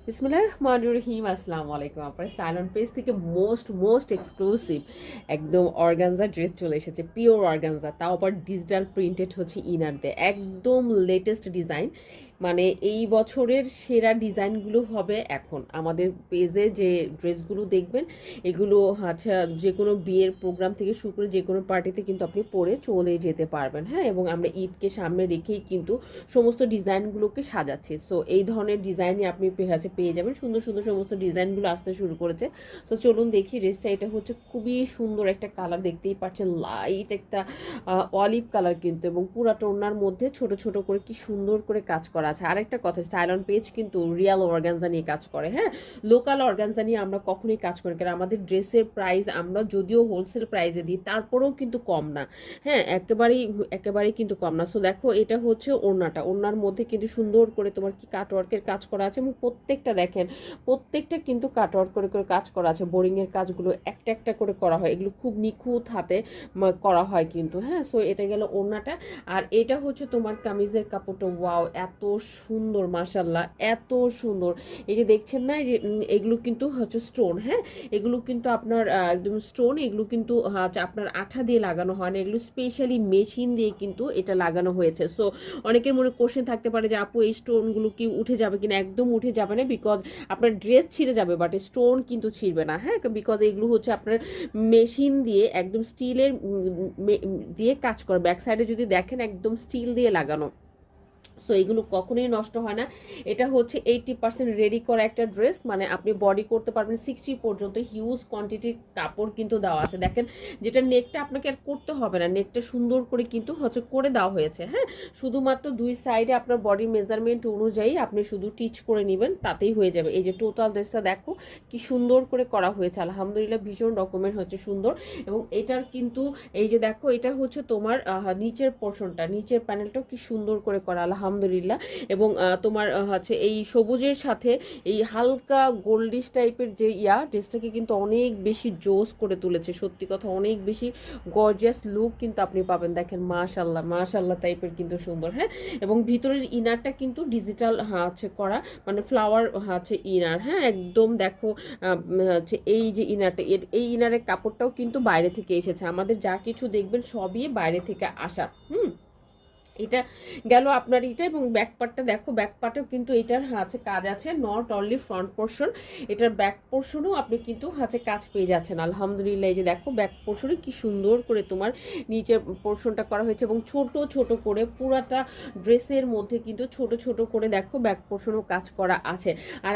বিসমিল্লাহির রহমানির রহিম। আসসালামু আলাইকুম। আপনার স্টাইল অন পেজ থেকে মোস্ট এক্সক্লুসিভ একদম অর্গানজা ড্রেস চলে এসেছে, পিওর অর্গানজা, তাও আবার ডিজিটাল প্রিন্টেড হচ্ছে ইনার দিয়ে, একদম লেটেস্ট ডিজাইন। মানে এই বছরের সেরা ডিজাইনগুলো হবে এখন আমাদের পেজে যে ড্রেসগুলো দেখবেন, এগুলো আচ্ছা যে কোনো বিয়ের প্রোগ্রাম থেকে শুরু করে যে কোনো পার্টিতে কিন্তু আপনি পরে চলে যেতে পারবেন। হ্যাঁ, এবং আমরা ঈদকে সামনে রেখেই কিন্তু সমস্ত ডিজাইনগুলোকে সাজাচ্ছি। সো এই ধরনের ডিজাইনই আপনি পেয়ে যাবেন, সুন্দর সুন্দর সমস্ত ডিজাইনগুলো আসতে শুরু করেছে। সো চলুন দেখি ড্রেসটা। এটা হচ্ছে খুবই সুন্দর একটা কালার, দেখতেই পাচ্ছেন, লাইট একটা অলিভ কালার কিন্তু, এবং পুরাটা ওড়নার মধ্যে ছোট ছোট করে কি সুন্দর করে কাজ করা আছে। আরেকটা কথা, স্টাইল অন পেজ কিন্তু রিয়াল অর্গানজা নিয়ে কাজ করে। হ্যাঁ, লোকাল অর্গানজা নিয়ে আমরা কখনোই কাজ করি, কারণ আমাদের ড্রেসের প্রাইস আমরা যদিও হোলসেল প্রাইসে দিই, তারপরেও কিন্তু কম না। হ্যাঁ, একেবারেই কিন্তু কম না। সো দেখো, এটা হচ্ছে ওড়নাটা, ওড়নার মধ্যে কিন্তু সুন্দর করে তোমার কি কাটওয়ার্কের কাজ করা আছে, এবং প্রত্যেকটা দেখেন, প্রত্যেকটা কিন্তু কাটওয়ার্ক করে করে কাজ করা আছে। বোরিংয়ের কাজগুলো একটা একটা করে করা হয়, এগুলো খুব নিখুঁত হাতে করা হয় কিন্তু। হ্যাঁ, সো এটা গেল ওড়নাটা। আর এটা হচ্ছে তোমার কামিজের কাপড়টা, ওয়াও এত সুন্দর, মাশাল্লাহ এত সুন্দর। এই যে দেখছেন না, এই যে এগুলো কিন্তু হচ্ছে স্টোন। হ্যাঁ, এগুলো কিন্তু আপনার একদম স্টোন, এগুলো কিন্তু আপনার আঠা দিয়ে লাগানো হয় না, এগুলো স্পেশালি মেশিন দিয়ে কিন্তু এটা লাগানো হয়েছে। সো অনেকের মনে কোশ্চেন থাকতে পারে যে আপু এই স্টোনগুলো কি উঠে যাবে কিনা। একদম উঠে যাবে না, বিকজ আপনার ড্রেস ছিঁড়ে যাবে, বাট স্টোন কিন্তু ছিঁড়বে না। হ্যাঁ, বিকজ এগুলো হচ্ছে আপনার মেশিন দিয়ে একদম স্টিলের দিয়ে কাজ করে। ব্যাক সাইডে যদি দেখেন, একদম স্টিল দিয়ে লাগানো। সো এগুলো কখনোই নষ্ট হয় না। এটা হচ্ছে 80% রেডি করা একটা ড্রেস, মানে আপনি বডি করতে পারবেন 60 পর্যন্ত, হিউজ কোয়ান্টিটির কাপড় কিন্তু দেওয়া আছে। দেখেন, যেটা নেকটা আপনাকে আর করতে হবে না, নেকটা সুন্দর করে কিন্তু হচ্ছে করে দেওয়া হয়েছে। হ্যাঁ, শুধুমাত্র দুই সাইডে আপনার বডি মেজারমেন্ট অনুযায়ী আপনি শুধু টিচ করে নেবেন, তাতেই হয়ে যাবে। এই যে টোটাল ড্রেসটা দেখো কি সুন্দর করে করা হয়েছে, আলহামদুলিল্লাহ ভীষণ রকমের হচ্ছে সুন্দর। এবং এটার কিন্তু এই যে দেখো, এটা হচ্ছে তোমার নিচের পোর্শনটা, নিচের প্যানেলটাও কি সুন্দর করে করা, আলহামদুলিল্লাহ। এবং তোমার হচ্ছে এই সবুজের সাথে এই হালকা গোল্ডিশ টাইপের যে ড্রেসটাকে কিন্তু অনেক বেশি জোস করে তুলেছে। সত্যি কথা, অনেক বেশি গর্জিয়াস লুক কিন্তু আপনি পাবেন। দেখেন, মাশাল্লাহ মাশাল্লাহ টাইপের কিন্তু সুন্দর। হ্যাঁ, এবং ভিতরের ইনারটা কিন্তু ডিজিটাল হচ্ছে করা, মানে ফ্লাওয়ার হচ্ছে ইনার। হ্যাঁ, একদম দেখো হচ্ছে এই যে ইনারটা, এই ইনারের কাপড়টাও কিন্তু বাইরে থেকে এসেছে। আমাদের যা কিছু দেখবেন সবই বাইরে থেকে আসা। এটা গেল আপনার এটা। এবং ব্যাক পার্টটা দেখো, ব্যাক পার্টেও কিন্তু এটার আছে কাজ আছে, নট অনলি ফ্রন্ট পোর্শন, এটার ব্যাক পোর্শনও আপনি কিন্তু হাতে কাজ পেয়ে যাচ্ছেন, আলহামদুলিল্লাহ। এই যে দেখো, ব্যাক পোর্শনে কি সুন্দর করে তোমার নিচের পোর্শনটা করা হয়েছে, এবং ছোট ছোট করে পুরাটা ড্রেসের মধ্যে কিন্তু ছোট ছোট করে দেখো ব্যাক পোর্শনও কাজ করা আছে। আর